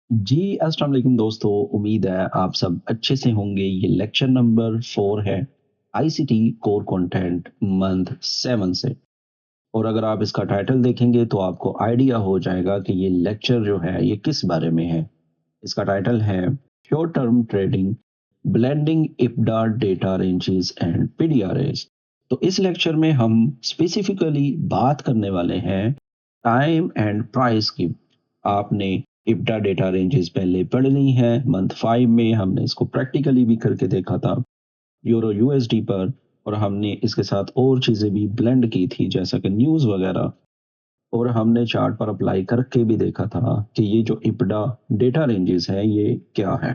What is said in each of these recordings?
जी, अस्सलाम वालेकुम दोस्तों, उम्मीद है आप सब अच्छे से होंगे। ये लेक्चर नंबर 4 है आईसीटी कोर कंटेंट मंथ 7 से। और अगर आप इसका टाइटल देखेंगे तो आपको आइडिया हो जाएगा कि ये लेक्चर जो है ये किस बारे में है। इसका टाइटल है short term trading, blending IPDA data ranges and PDRS. तो इस लेक्चर में हम स्पेसिफिकली बात करने वाले हैं टाइम एंड प्राइस की। आपने इप्डा डेटा रेंजेस पहले पढ़ ली हैं, मंथ 5 में हमने इसको प्रैक्टिकली भी करके देखा था यूरो यूएसडी पर। और हमने इसके साथ और चीज़ें भी ब्लेंड की थी जैसा कि न्यूज़ वगैरह। और हमने चार्ट पर अप्लाई करके भी देखा था कि ये जो इप्डा डेटा रेंजेस है ये क्या है।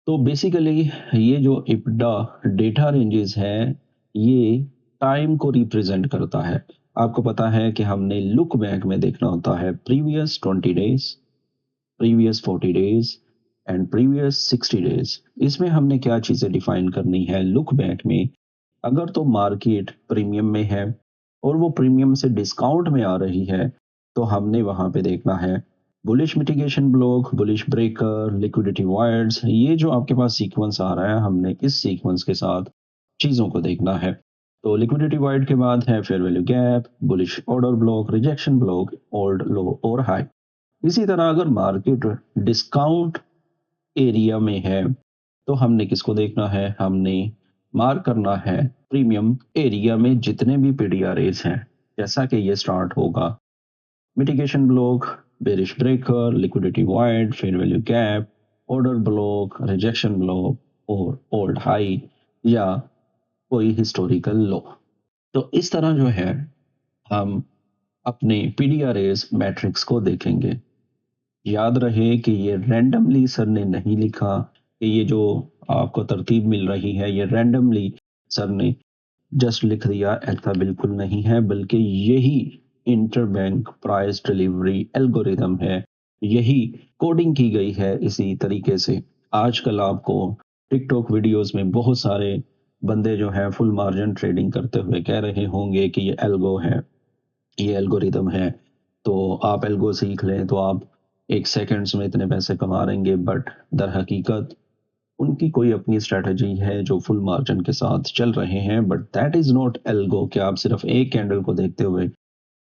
तो बेसिकली ये जो इप्डा डेटा रेंजेस है ये टाइम को रिप्रेजेंट करता है। आपको पता है कि हमने लुक बैक में देखना होता है previous 20 days, previous 40 days and previous 60 days. इसमें हमने क्या चीज़ें डिफाइन करनी है लुक बैक में। अगर तो मार्केट प्रीमियम में है और वो प्रीमियम से डिस्काउंट में आ रही है तो हमने वहां पे देखना है bullish mitigation block, bullish breaker, liquidity wires. ये जो आपके पास सीक्वेंस आ रहा है हमने इस सीक्वेंस के साथ चीज़ों को देखना है। तो लिक्विडिटी वाइड के बाद है fair value gap, bullish order block, rejection block, old low और हाई। इसी तरह अगर मार्केट डिस्काउंट एरिया में है तो हमने किसको देखना है, हमने मार्क करना है प्रीमियम एरिया में जितने भी पीडीआरएस हैं। जैसा कि ये स्टार्ट होगा mitigation block, bearish breaker, liquidity wide, fair value gap, order block, rejection block और ओल्ड हाई या कोई हिस्टोरिकल लो। तो इस तरह जो है हम अपने पीडीआरएस मैट्रिक्स को देखेंगे। याद रहे कि ये रैंडमली सर ने नहीं लिखा कि ये जो आपको तरतीब मिल रही है ये रैंडमली सर ने जस्ट लिख दिया, ऐसा बिल्कुल नहीं है, बल्कि यही इंटरबैंक प्राइस डिलीवरी एल्गोरिदम है। यही कोडिंग की गई है इसी तरीके से। आजकल आपको टिकटॉक वीडियोस में बहुत सारे बंदे जो हैं फुल मार्जिन ट्रेडिंग करते हुए कह रहे होंगे कि ये एल्गो है, ये एल्गोरिदम है, तो आप एल्गो सीख लें तो आप 1 सेकंड्स में इतने पैसे कमा लेंगे। बट दर हकीकत उनकी कोई अपनी स्ट्रेटजी है जो फुल मार्जिन के साथ चल रहे हैं, but that is not algo कि आप सिर्फ एक कैंडल को देखते हुए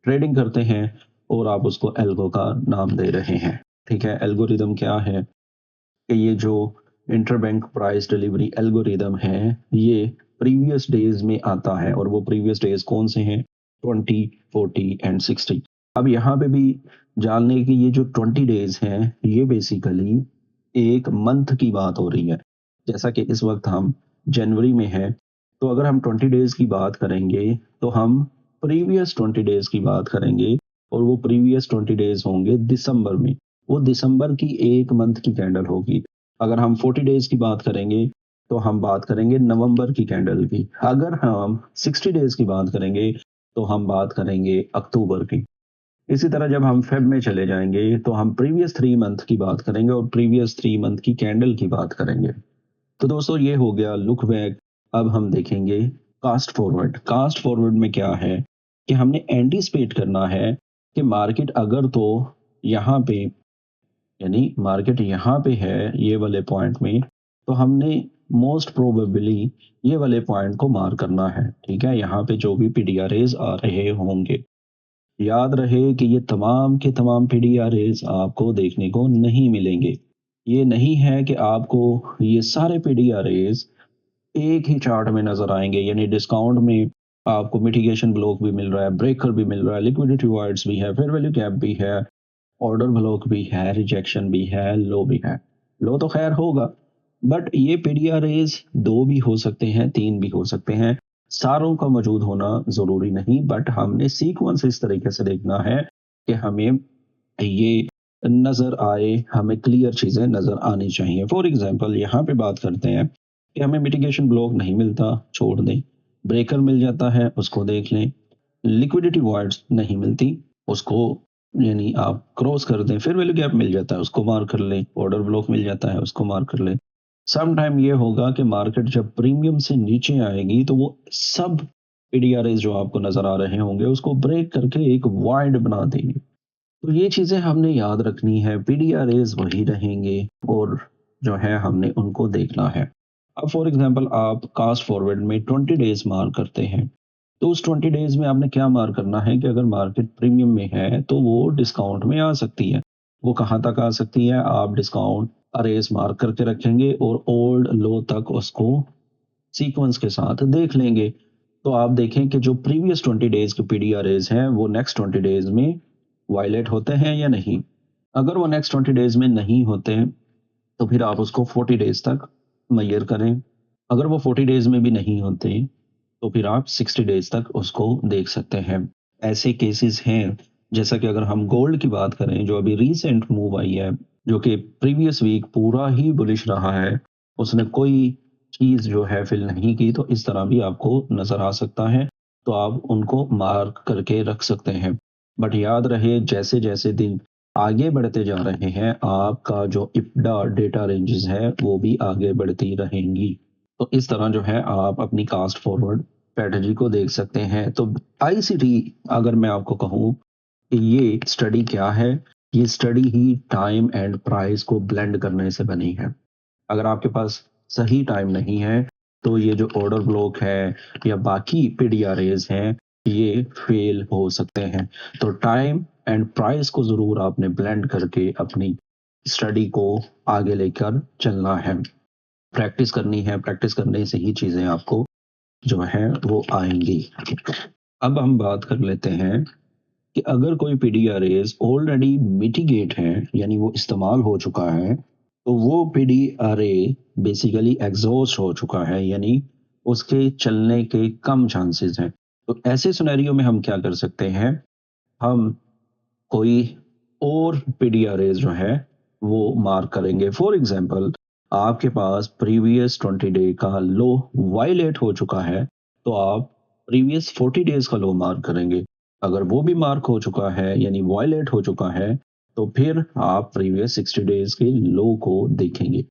ट्रेडिंग करते हैं और आप उसको एल्गो का नाम दे रहे हैं। ठीक है, एल्गोरिदम क्या है कि ये जो इंटरबैंक प्राइस डिलीवरी एल्गोरिदम है ये प्रीवियस डेज में आता है और वो प्रीवियस डेज कौन से हैं, 20, 40 एंड 60। अब यहाँ पे भी जानने की ये जो 20 डेज हैं ये बेसिकली एक मंथ की बात हो रही है। जैसा कि इस वक्त हम जनवरी में है तो अगर हम 20 डेज की बात करेंगे तो हम प्रीवियस 20 डेज की बात करेंगे और वो प्रीवियस 20 डेज होंगे दिसंबर में। वो दिसंबर की एक मंथ की कैंडल होगी। अगर हम 40 डेज की बात करेंगे तो हम बात करेंगे नवंबर की कैंडल की। अगर हम 60 डेज की बात करेंगे तो हम बात करेंगे अक्टूबर की। इसी तरह जब हम फेब में चले जाएंगे तो हम प्रीवियस 3 मंथ की बात करेंगे और प्रीवियस 3 मंथ की कैंडल की बात करेंगे। तो दोस्तों ये हो गया लुक बैक। अब हम देखेंगे कास्ट फॉरवर्ड। कास्ट फॉरवर्ड में क्या है कि हमने एंटीसिपेट करना है कि मार्केट अगर तो यहाँ पे, यानी मार्केट यहाँ पे है ये वाले पॉइंट में, तो हमने मोस्ट प्रोबेबली ये वाले पॉइंट को मार करना है। ठीक है, यहाँ पे जो भी पीडीआरएस आ रहे होंगे, याद रहे कि ये तमाम के तमाम पीडीआरएस आपको देखने को नहीं मिलेंगे। ये नहीं है कि आपको ये सारे पीडीआरएस एक ही चार्ट में नजर आएंगे, यानी डिस्काउंट में आपको मिटिगेशन ब्लॉक भी मिल रहा है, ब्रेकर भी मिल रहा है, लिक्विडिटी वाइड्स भी है, फेयर वैल्यू गैप भी है, ऑर्डर ब्लॉक भी है, रिजेक्शन भी है, लो भी है। लो तो खैर होगा, बट ये पीडीआरएस 2 भी हो सकते हैं, 3 भी हो सकते हैं। सारों का मौजूद होना ज़रूरी नहीं, बट हमने सीक्वेंस इस तरीके से देखना है कि हमें ये नज़र आए, हमें क्लियर चीज़ें नज़र आनी चाहिए। फॉर एग्ज़ाम्पल यहाँ पे बात करते हैं कि हमें मिटिगेशन ब्लॉक नहीं मिलता, छोड़ दें। ब्रेकर मिल जाता है, उसको देख लें। लिक्विडिटी वॉइड्स नहीं मिलती, उसको यानी आप क्रॉस कर दें। फिर वैल्यू गैप मिल जाता है, उसको मार कर लें। ऑर्डर ब्लॉक मिल जाता है, उसको मार कर लें। सम टाइम ये होगा कि मार्केट जब प्रीमियम से नीचे आएगी तो वो सब पीडीआरएस जो आपको नज़र आ रहे होंगे उसको ब्रेक करके एक वाइड बना देंगे। तो ये चीज़ें हमने याद रखनी है, पीडीआरएज़ वही रहेंगे और जो है हमने उनको देखना है। अब फॉर एग्ज़ाम्पल आप कास्ट फॉरवर्ड में 20 डेज़ मार्क करते हैं, तो उस 20 डेज़ में आपने क्या मार्क करना है कि अगर मार्केट प्रीमियम में है, तो वो डिस्काउंट में आ सकती है। वो कहाँ तक आ सकती है? आप डिस्काउंट अरेज़ मार्क करके रखेंगे और ओल्ड लो तक उसको सीक्वेंस के साथ देख लेंगे। तो आप देखें कि जो प्रीवियस 20 डेज़ के पीडीआरएज़ हैं, वो नेक्स्ट 20 डेज़ में वायलेट होते हैं या नहीं? अगर वो नेक्स्ट 20 डेज़ में नहीं होते हैं, तो फिर आप उसको 40 डेज़ तक मेज़र करें। अगर वो 40 डेज़ में भी नहीं होते, तो फिर आप 60 डेज़ तक उसको देख सकते हैं। ऐसे केसेस हैं, जैसा कि अगर हम गोल्ड की बात करें, जो अभी रीसेंट मूव आई है, जो कि प्रीवियस वीक पूरा ही बुलिश रहा है, उसने कोई चीज़ जो है फ़िल नहीं की, तो इस तरह भी आपको नज़र आ सकता है, तो आप उनको मार्क करके रख सकते हैं। बट याद रहे जैसे-जैसे दिन आगे बढ़ते जा रहे हैं, आपका जो इप्डा डेटा रेंजेस है, वो भी आगे बढ़ती रहेंगी। तो इस तरह जो है आप अपनी कास्ट फॉरवर्ड स्ट्रैटेजी को देख सकते हैं। तो आईसीटी अगर मैं आपको कहूँ कि ये स्टडी क्या है? ये study he time and price को ब्लेंड करने से बनी है। अगर आपके पास सही टाइम नहीं है, तो ये जो ऑर्डर ब्लॉक है या बाकी पीडीआरएज़ हैं, ये फेल हो सकते हैं। तो टाइम एंड प्राइस को ज़रूर आपने ब्लेंड करके अपनी स्टडी को आगे लेकर चलना है। प्रैक्टिस करनी है, प्रैक्टिस करने से ही चीज़ें आपको जो है वो आएँगी। अब हम बात कर लेते हैं कि अगर कोई पीडीआरएज़ ऑलरेडी मिटिगेट है, यानी वो इस्तेमाल हो चुका है, तो वो पीडीआरए बेसिकली एग्ज़ॉस्ट हो चुका है, यानी उसके चलने के कम चांसेस हैं। तो ऐसे सिनेरियो में हम क्या कर सकते हैं? हम कोई और पीडीआरएज़ जो है वो मार्क करेंगे। फॉर एग्ज़ाम्पल आपके पास प्रीवियस 20 डे का लो वायलेट हो चुका है, तो आप प्रीवियस 40 डेज़ का लो मार्क करेंगे। अगर वो भी मार्क हो चुका है यानी वायलेट हो चुका है, तो फिर आप प्रीवियस 60 डेज़ के लो को देखेंगे।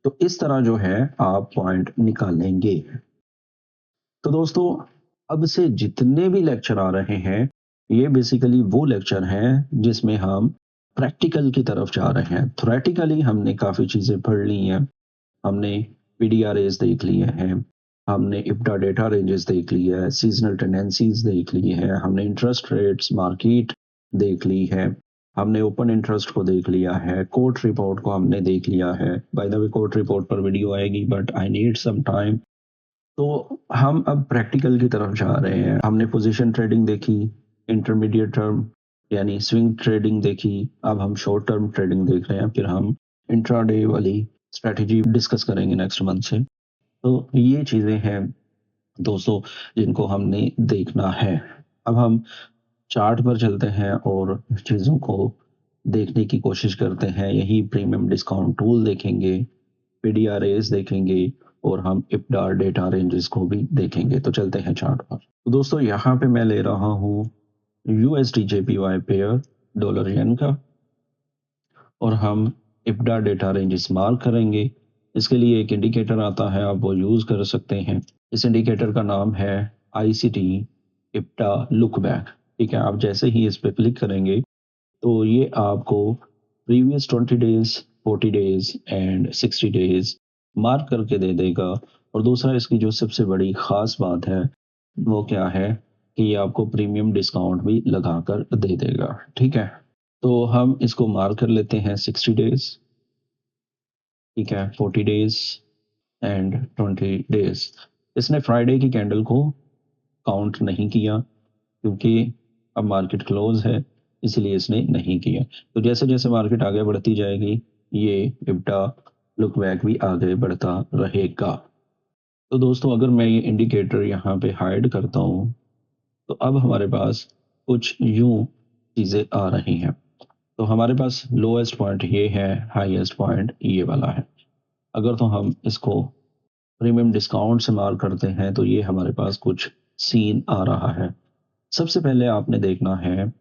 तो इस तरह जो है आप पॉइंट निकालेंगे। तो दोस्तों, अब से जितने भी लेक्चर आ रहे हैं, ये बेसिकली वो लेक्चर हैं जिसमें हम प्रैक्टिकल की तरफ जा रहे हैं। थ्योरेटिकली हमने काफ़ी चीज़ें पढ़ ली हैं। हमने पीडीआरएज़ देख लिए हैं, हमने इप्टा डेटा रेंजेस देख लिया है, सीज़नल टेंडेंसीज़ देख ली हैं, हमने इंटरेस्ट रेट्स मार्केट देख ली है, हमने ओपन इंटरेस्ट को देख लिया है, कोर्ट रिपोर्ट को हमने देख लिया है। By the way court report पर वीडियो आएगी but I need some time. तो हम अब प्रैक्टिकल की तरफ जा रहे हैं। हमने पोजीशन ट्रेडिंग देखी, इंटरमीडिएट टर्म यानी स्विंग ट्रेडिंग देखी, अब हम शॉर्ट टर्म ट्रेडिंग देख रहे हैं, फिर हम इंट्राडे वाली स्ट्रैटेजी डिस्कस करेंगे नेक्स्ट मंथ से। तो ये चीज़ें हैं दोस्तों जिनको हमने देखना है। अब हम चार्ट पर चलते हैं और चीज़ों को देखने की कोशिश करते हैं। यही प्रीमियम डिस्काउंट टूल देखेंगे, पीडीआरएस देखेंगे और हम इप्डा डेटा रेंजेस को भी देखेंगे। तो चलते हैं चार्ट पर। तो दोस्तों यहाँ पे मैं ले रहा हूँ USD JPY pair dollar yen का और हम इप्डा डेटा रेंज इस्तेमाल करेंगे। इसके लिए एक इंडिकेटर आता है, आप वो यूज़ कर सकते हैं। इस इंडिकेटर का नाम है आईसीटी इप्डा लुक बैक। ठीक है, आप जैसे ही इस पे क्लिक करेंगे तो ये आपको previous 20 days, 40 days and 60 days mark करके दे देगा। और दूसरा इसकी जो सबसे बड़ी ख़ास बात है, वो क्या है कि ये आपको प्रीमियम डिस्काउंट भी लगाकर दे देगा। ठीक है? तो हम इसको मार्क कर लेते हैं 60 डेज़, ठीक है, 40 डेज़ एंड 20 डेज़। इसने फ्राइडे की कैंडल को काउंट नहीं किया क्योंकि अब मार्केट क्लोज़ है, इसलिए इसने नहीं किया। तो जैसे-जैसे मार्केट आगे बढ़ती जाएगी, ये इप्टा लुक बैक भी आगे बढ़ता रहेगा। तो दोस्तों अगर मैं ये इंडिकेटर यहाँ पे हाइड करता हूँ, तो अब हमारे पास कुछ यूँ चीज़ें आ रही हैं। तो हमारे पास लोएस्ट पॉइंट ये है, हाईएस्ट पॉइंट ये वाला है। अगर तो हम इसको प्रीमियम डिस्काउंट से मार्क करते हैं, तो ये हमारे पास कुछ सीन आ रहा है। सबसे पहले आपने देखना है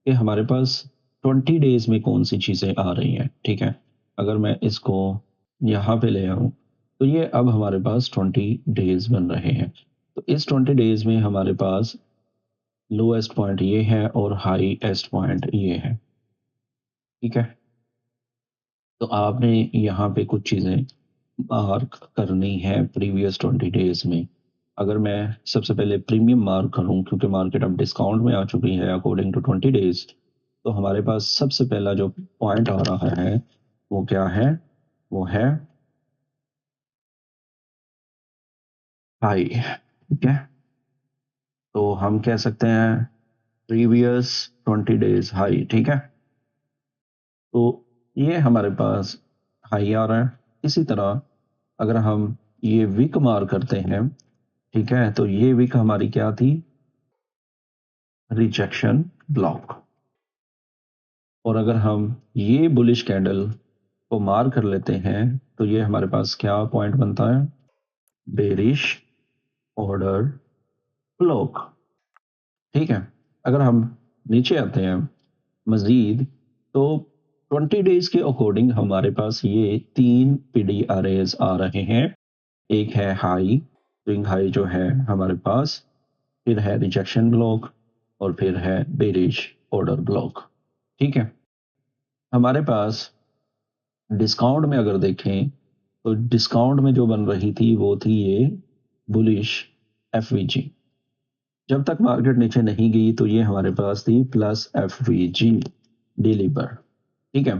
कि हमारे पास 20 डेज़ में कौन-सी चीज़ें आ रही हैं, ठीक है? अगर मैं इसको यहाँ पे ले आऊँ, तो ये अब हमारे पास 20 डेज़ बन रहे हैं। तो इस 20 डेज़ में हमारे पास लोएस्ट पॉइंट ये है और हाईएस्ट पॉइंट ये है। ठीक है। तो आपने यहाँ पे कुछ चीज़ें मार्क करनी है प्रीवियस 20 डेज में। अगर मैं सबसे पहले प्रीमियम मार्क करूँ, क्योंकि मार्केट अब डिस्काउंट में आ चुकी है अकॉर्डिंग टू 20 डेज, तो हमारे पास सबसे पहला जो पॉइंट आ रहा है वो क्या है? वो है हाई। ठीक है। तो हम कह सकते हैं प्रीवियस 20 डेज हाई। ठीक है। तो ये हमारे पास हाई आ रहा है। इसी तरह अगर हम ये विक मार्क करते हैं, ठीक है, तो ये विक हमारी क्या थी? Rejection block. और अगर हम ये बुलिश कैंडल को मार कर लेते हैं तो ये हमारे पास क्या पॉइंट बनता है? Bearish order block. ठीक है। अगर हम नीचे आते हैं मजीद, तो 20 डेज के अकॉर्डिंग हमारे पास ये 3 पीडीआरएस आ रहे हैं। एक है हाई, स्विंग हाई जो है हमारे पास, फिर है रिजेक्शन ब्लॉक, और फिर है बेरिश ऑर्डर ब्लॉक। ठीक है। हमारे पास डिस्काउंट में अगर देखें तो डिस्काउंट में जो बन रही थी वो थी ये बुलिश एफवीजी। जब तक मार्केट नीचे नहीं गई तो ये हमारे पास थी प्लस एफवीजी डिलीवर। ठीक है।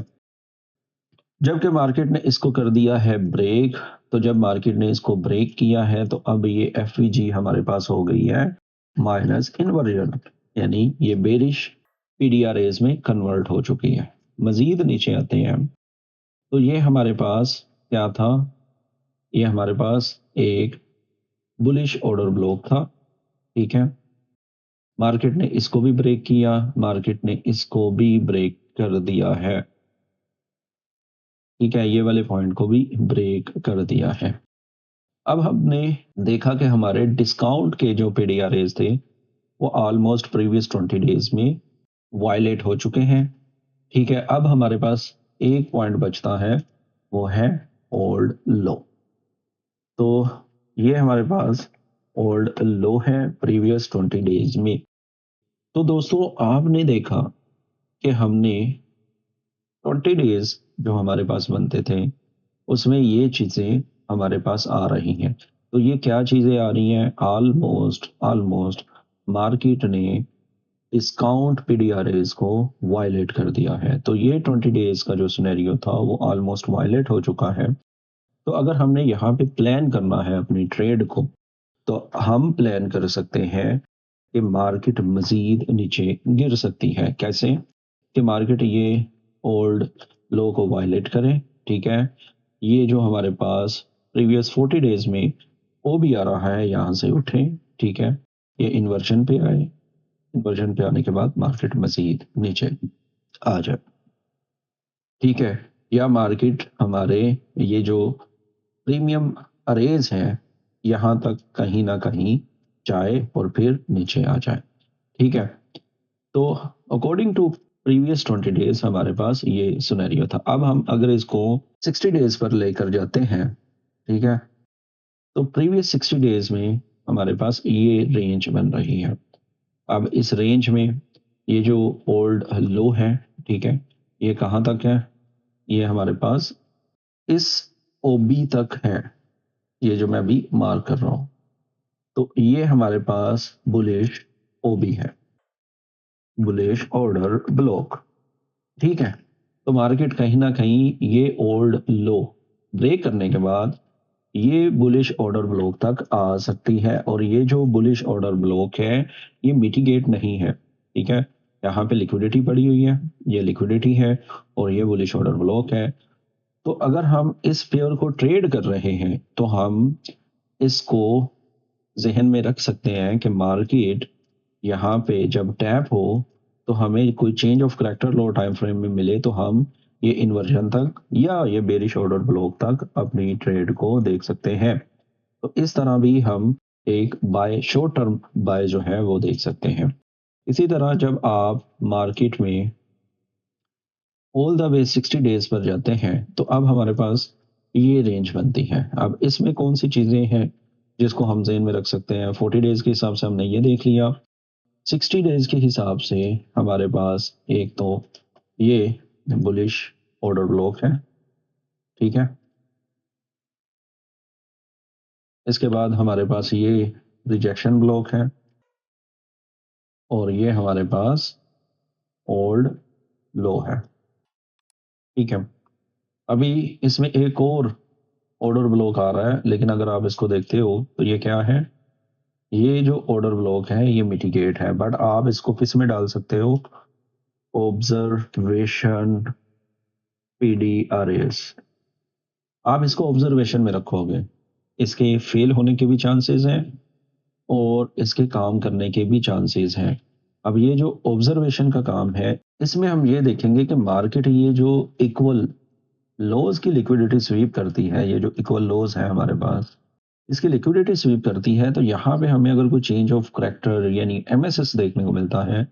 जबकि मार्केट ने इसको कर दिया है ब्रेक, तो जब मार्केट ने इसको ब्रेक किया है तो अब ये एफवीजी हमारे पास हो गई है माइनस इन्वर्जन, यानी ये बेरिश पीडीआरएस में कन्वर्ट हो चुकी है। मजीद नीचे आते हैं तो ये हमारे पास क्या था? ये हमारे पास एक बुलिश ऑर्डर ब्लॉक था। ठीक है। मार्केट ने इसको भी ब्रेक किया, मार्केट ने इसको भी ब्रेक कर दिया है। ठीक है। ये वाले पॉइंट को भी ब्रेक कर दिया है। अब हमने देखा कि हमारे डिस्काउंट के जो पीडीआरएस थे वो ऑलमोस्ट प्रीवियस 20 डेज में वायलेट हो चुके हैं। ठीक है। अब हमारे पास एक पॉइंट बचता है, वो है ओल्ड लो। तो ये हमारे पास ओल्ड लो है प्रीवियस 20 डेज में। तो दोस्तों आपने देखा कि हमने 20 डेज जो हमारे पास बनते थे उसमें ये चीज़ें हमारे पास आ रही हैं। तो ये क्या चीज़ें आ रही हैं? ऑलमोस्ट ऑलमोस्ट मार्केट ने डिस्काउंट पीडीआरएस को वायलेट कर दिया है। तो ये 20 डेज का जो सिनेरियो था वो ऑलमोस्ट वायलेट हो चुका है। तो अगर हमने यहाँ पे प्लान करना है अपनी ट्रेड को, तो हम प्लान कर सकते हैं कि मार्केट मजीद नीचे गिर सकती है। कैसे? कि मार्केट ये ओल्ड लो को वायलेट करे। ठीक है। ये जो हमारे पास प्रीवियस 40 डेज में ओ भी आ रहा है यहाँ से उठे। ठीक है। ये इन्वर्जन पे आए, इन्वर्जन पे आने के बाद मार्केट मजीद नीचे आ जाए। ठीक है। या मार्केट हमारे ये जो प्रीमियम अरेज हैं यहाँ तक कहीं ना कहीं जाए और फिर नीचे आ जाए। ठीक है। तो अकॉर्डिंग टू प्रीवियस 20 डेज हमारे पास ये सिनेरियो था। अब हम अगर इसको 60 डेज पर लेकर जाते हैं, ठीक है, तो प्रीवियस 60 डेज में हमारे पास ये रेंज बन रही है। अब इस रेंज में ये जो ओल्ड लो है, ठीक है, ये कहाँ तक है? ये हमारे पास इस ओबी तक है, ये जो मैं अभी मार्क कर रहा हूँ। तो ये हमारे पास बुलिश ओबी है, बुलिश ऑर्डर ब्लॉक। ठीक है। तो मार्केट कहीं ना कहीं ये ओल्ड लो ब्रेक करने के बाद ये बुलिश ऑर्डर ब्लॉक तक आ सकती है, और ये जो बुलिश ऑर्डर ब्लॉक है ये मिटिगेट नहीं है। ठीक है। यहाँ पे लिक्विडिटी पड़ी हुई है, ये लिक्विडिटी है, और ये बुलिश ऑर्डर ब्लॉक है। तो अगर हम इस पेयर को ट्रेड कर रहे हैं तो हम इसको जहन में रख सकते हैं कि मार्केट यहाँ पे जब टैप हो तो हमें कोई change of character low time frame में मिले तो हम ये इन्वर्जन तक या ये बेरिश ऑर्डर ब्लॉक तक अपनी ट्रेड को देख सकते हैं। तो इस तरह भी हम एक बाय शॉर्ट टर्म बाय जो है वो देख सकते हैं। इसी तरह जब आप मार्केट में ऑल द वे 60 डेज पर जाते हैं तो अब हमारे पास ये रेंज बनती है। अब इसमें कौन सी चीज़ें हैं जिसको हम जेन में रख सकते हैं? 40 डेज के हिसाब से हमने ये देख लिया। 60 डेज के हिसाब से हमारे पास एक तो ये बुलिश ऑर्डर ब्लॉक है, ठीक है। इसके बाद हमारे पास ये रिजेक्शन ब्लॉक है और ये हमारे पास ओल्ड लो है, ठीक है। अभी इसमें एक और ऑर्डर ब्लॉक आ रहा है, लेकिन अगर आप इसको देखते हो तो ये क्या है, ये जो ऑर्डर ब्लॉक है ये मिटिगेट है, बट आप इसको किस में डाल सकते हो, ऑब्जर्वेशन पीडीआरएस। आप इसको ऑब्जर्वेशन में रखोगे, इसके फेल होने के भी चांसेस हैं और इसके काम करने के भी चांसेस हैं। अब ये जो ऑब्जर्वेशन का काम है, इसमें हम ये देखेंगे कि मार्केट ये जो इक्वल लॉज की लिक्विडिटी स्वीप करती है, ये जो इक्वल लॉज है हमारे पास, इसकी लिक्विडिटी स्वीप करती है, तो यहाँ पे हमें अगर कोई चेंज ऑफ करेक्टर यानी एमएसएस देखने को मिलता है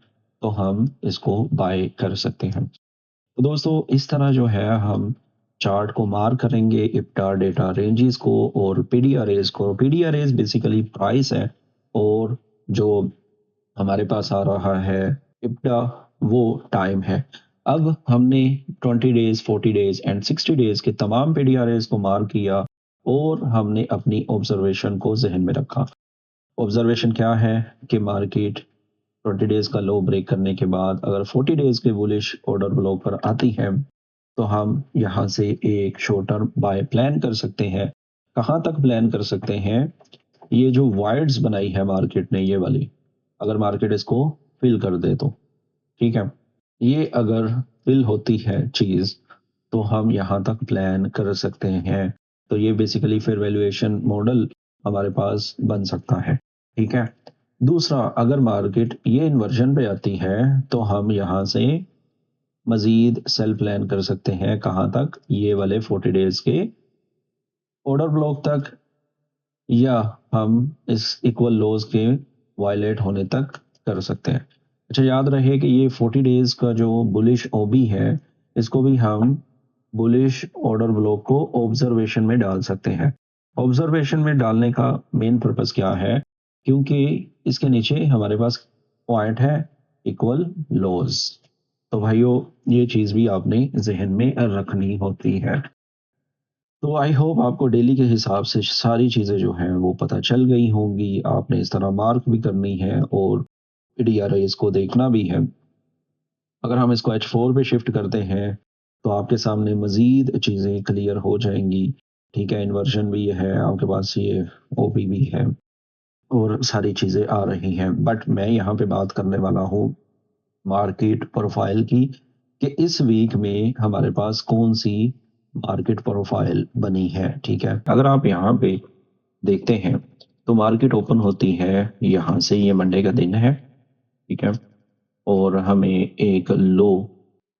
तो हम इसको बाय कर सकते हैं। तो दोस्तों इस तरह जो है हम चार्ट को मार्क करेंगे, इप्टा डेटा रेंजेस को और पीडीआरएस को। पीडीआरएस बेसिकली प्राइस है और जो हमारे पास आ रहा है इप्टा वो टाइम है। अब हमने 20 डेज 40 डेज एंड 60 डेज के तमाम पीडीआरएस को मार्क किया और हमने अपनी ऑब्जर्वेशन को जहन में रखा। ऑब्जर्वेशन क्या है कि मार्केट 20 डेज का लो ब्रेक करने के बाद अगर 40 डेज के बुलिश ऑर्डर ब्लॉक पर आती है तो हम यहाँ से एक शॉर्ट टर्म बाय प्लान कर सकते हैं। कहाँ तक प्लान कर सकते हैं, ये जो वाइड्स बनाई है मार्केट ने ये वाली, अगर मार्केट इसको फिल कर दे तो ठीक है, ये अगर फिल होती है चीज़ तो हम यहाँ तक प्लान कर सकते हैं। तो ये बेसिकली फिर वैल्यूएशन मॉडल हमारे पास बन सकता है, ठीक है। दूसरा, अगर मार्केट ये इन्वर्जन पे आती है तो हम यहाँ से मजीद सेल प्लान कर सकते हैं, कहाँ तक, ये वाले 40 डेज के ऑर्डर ब्लॉक तक, या हम इस इक्वल लॉज के वायलेट होने तक कर सकते हैं। अच्छा याद रहे कि ये 40 डेज का जो बुलिश ओबी है, इसको भी हम बुलिश ऑर्डर ब्लॉक को ऑब्जर्वेशन में डाल सकते हैं। ऑब्जर्वेशन में डालने का मेन पर्पस क्या है, क्योंकि इसके नीचे हमारे पास पॉइंट है इक्वल लॉज। तो भाइयों ये चीज़ भी आपने जहन में रखनी होती है। तो आई होप आपको डेली के हिसाब से सारी चीज़ें जो हैं वो पता चल गई होंगी। आपने इस तरह मार्क भी करनी है और पीडीआरएस को देखना भी है। अगर हम इसको H4 पे शिफ्ट करते हैं तो आपके सामने मज़ीद चीज़ें क्लियर हो जाएंगी, ठीक है। इन्वर्जन भी है आपके पास, ये ओपी भी है और सारी चीज़ें आ रही हैं, बट मैं यहाँ पे बात करने वाला हूँ मार्केट प्रोफाइल की, कि इस वीक में हमारे पास कौन सी मार्केट प्रोफाइल बनी है, ठीक है। अगर आप यहाँ पे देखते हैं तो मार्केट ओपन होती है यहाँ से, ये मंडे का दिन है, ठीक है, और हमें एक लो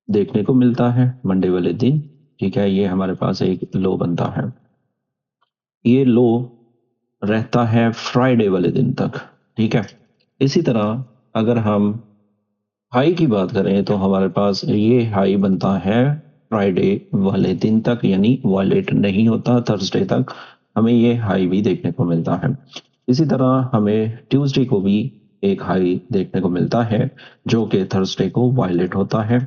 देखने को मिलता है मंडे वाले दिन, ठीक है। ये हमारे पास एक लो बनता है, ये लो रहता है फ्राइडे वाले दिन तक, ठीक है। इसी तरह अगर हम हाई की बात करें तो हमारे पास ये हाई बनता है फ्राइडे वाले दिन तक, यानी वायलेट नहीं होता थर्सडे तक, हमें ये हाई भी देखने को मिलता है। इसी तरह हमें ट्यूसडे को भी एक हाई देखने को मिलता है जो कि थर्सडे को वायलेट होता है,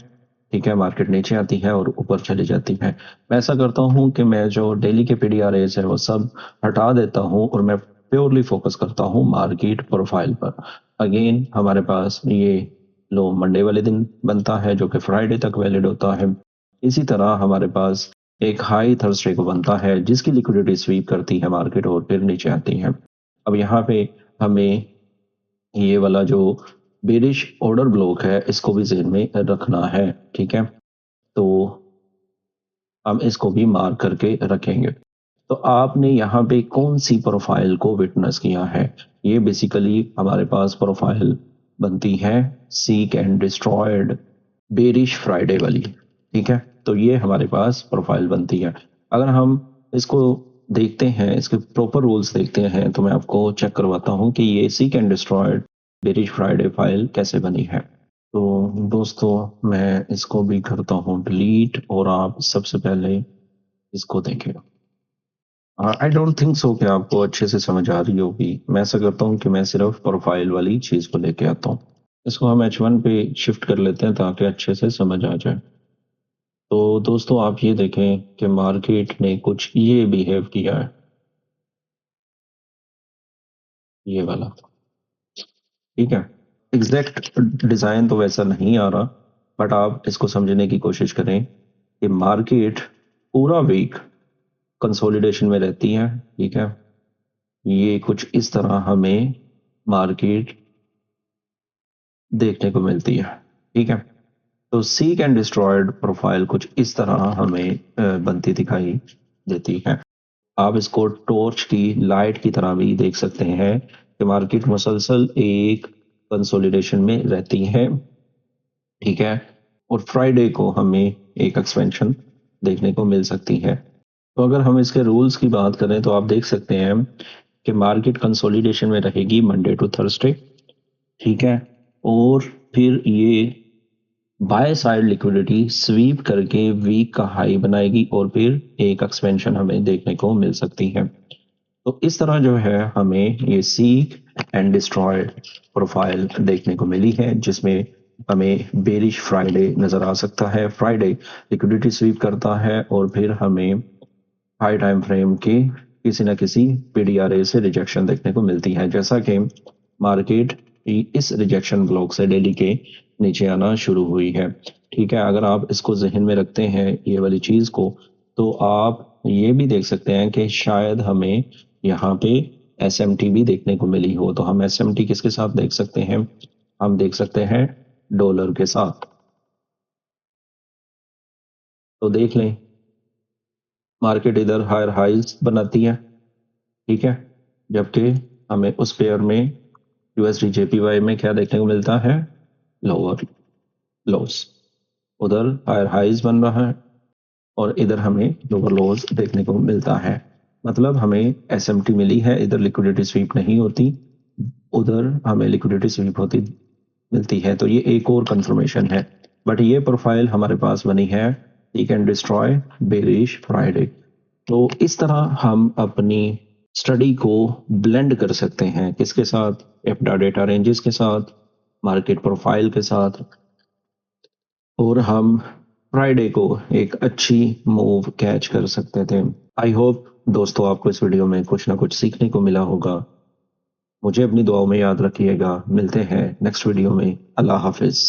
ठीक है। मार्केट नीचे आती है और ऊपर चली जाती है। मैं ऐसा करता हूँ कि मैं जो डेली के पीडीआरएस है वो सब हटा देता हूँ और मैं प्योरली फोकस करता हूँ मार्केट प्रोफाइल पर। अगेन हमारे पास ये लो मंडे वाले दिन बनता है जो कि फ्राइडे तक वैलिड होता है। इसी तरह हमारे पास एक हाई थर्सडे को बनता है जिसकी लिक्विडिटी स्वीप करती है मार्केट और फिर नीचे आती है। अब यहाँ पे हमें ये वाला जो बेरिश ऑर्डर ब्लॉक है इसको भी ज़हन में रखना है, ठीक है। तो हम इसको भी मार्क करके रखेंगे। तो आपने यहाँ पे कौन सी प्रोफाइल को विटनेस किया है, ये बेसिकली हमारे पास प्रोफाइल बनती है seek and destroyed bearish Friday वाली, ठीक है। तो ये हमारे पास प्रोफाइल बनती है। अगर हम इसको देखते हैं, इसके प्रॉपर रूल्स देखते हैं, तो मैं आपको चेक करवाता हूँ कि ये seek and destroyed bearish Friday file कैसे बनी है। तो दोस्तों मैं इसको भी करता हूँ डिलीट और आप सबसे पहले इसको देखें। आई डोंट थिंक सो कि आपको अच्छे से समझ आ रही होगी। मैं ऐसा करता हूँ कि मैं सिर्फ प्रोफाइल वाली चीज़ को लेके आता हूँ। इसको हम H1 पे शिफ्ट कर लेते हैं ताकि अच्छे से समझ आ जाए। तो दोस्तों आप ये देखें कि मार्केट ने कुछ ये बिहेव किया है, ये वाला, ठीक है। एग्जैक्ट डिजाइन तो वैसा नहीं आ रहा, बट आप इसको समझने की कोशिश करें कि मार्केट पूरा वीक कंसोलिडेशन में रहती है, ठीक है। ये कुछ इस तरह हमें मार्केट देखने को मिलती है, ठीक है। तो सीक एंड डिस्ट्रॉयड प्रोफाइल कुछ इस तरह हमें बनती दिखाई देती है। आप इसको टॉर्च की लाइट की तरह भी देख सकते हैं कि मार्केट मुसलसल एक कंसोलिडेशन में रहती है, ठीक है। और फ्राइडे को हमें एक एक्सपेंशन देखने को मिल सकती है। तो अगर हम इसके रूल्स की बात करें तो आप देख सकते हैं कि मार्केट कंसोलिडेशन में रहेगी मंडे टू थर्सडे, ठीक है। और फिर ये बाय साइड लिक्विडिटी स्वीप करके वीक का हाई बनाएगी और फिर एक एक्सपेंशन हमें देखने को मिल सकती है। तो इस तरह जो है हमें ये सीक एंड डिस्ट्रॉयड प्रोफाइल देखने को मिली है, जिसमें हमें बेरिश फ्राइडे नजर आ सकता है। फ्राइडे लिक्विडिटी स्वीप करता है और फिर हमें हाई टाइम फ्रेम के किसी न किसी पीडीआरए से रिजेक्शन देखने को मिलती है, जैसा कि मार्केट इस रिजेक्शन ब्लॉक से डेली के नीचे आना शुरू हुई है, ठीक है। अगर आप इसको जहन में रखते हैं ये वाली चीज को, तो आप ये भी देख सकते हैं कि शायद हमें यहाँ पे एसएमटी भी देखने को मिली हो। तो हम एसएमटी किसके साथ देख सकते हैं? हम देख सकते हैं डॉलर के साथ। तो देख लें, मार्केट इधर हायर हाइज बनाती है, ठीक है, जबकि हमें उस पेयर में यूएसडी जेपीवाई में क्या देखने को मिलता है? Lower loss. उधर हायर हाइज बन रहा है और इधर हमें लोअर लॉस देखने को मिलता है। मतलब हमें एसएमटी मिली है, इधर लिक्विडिटी स्वीप नहीं होती, उधर हमें लिक्विडिटी स्वीप होती मिलती है। तो ये एक और कंफर्मेशन है। बट ये प्रोफाइल हमारे पास बनी है seek and destroy bearish Friday. तो इस तरह हम अपनी स्टडी को ब्लेंड कर सकते हैं, किसके साथ? एफडा डेटा रेंजेस के साथ, मार्केट प्रोफाइल के साथ, और हम फ्राइडे को एक अच्छी मूव कैच कर सकते थे। आई होप दोस्तों आपको इस वीडियो में कुछ ना कुछ सीखने को मिला होगा। मुझे अपनी दुआओं में याद रखिएगा। मिलते हैं नेक्स्ट वीडियो में। अल्लाह हाफिज।